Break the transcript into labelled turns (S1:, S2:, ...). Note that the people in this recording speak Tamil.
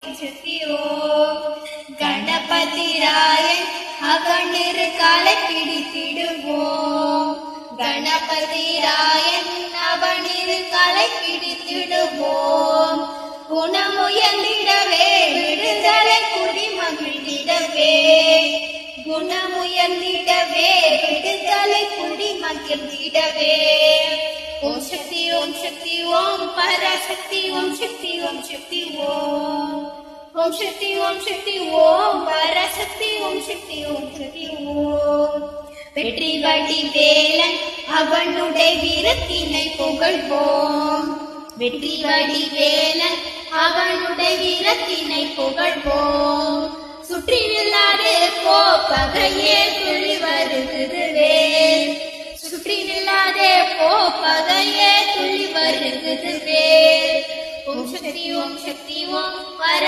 S1: சக்தி ஓம் கணபதிராயன் அவனிரு காலை பிடித்திடுவோம். கணபதிராயன் அவனிரு காலை பிடித்திடுவோம். குணமுயர்ந்திடவே விடுதலை குடி மகிழ்ந்திடவே. குணமுயர்ந்திடவே விடுதலை குடி மகிழ்ந்திடவே. ஓம் சக்தி ஓம் சக்தி ஓம் பராசக்தி ஓம் சக்தி ஓம் சக்தி ஓம். ஓம் சக்தி ஓம் சக்தி ஓம் பராசக்தி ஓம் சக்தி ஓம் சக்தி ஓம். வெற்றி வடிவேலன் அவனுடைய வீரத்தினை புகழ்வோம். வெற்றி வடிவேலன் அவனுடைய வீரத்தினை புகழ்வோம். சுற்றி நில்லாது போ பகையே துளி வருகுதுவே. சுற்றி நில்லாதே போ பகையே துளி வருகுதுவே. ஓம் சக்தி ஓம் சக்தி ஓம் பர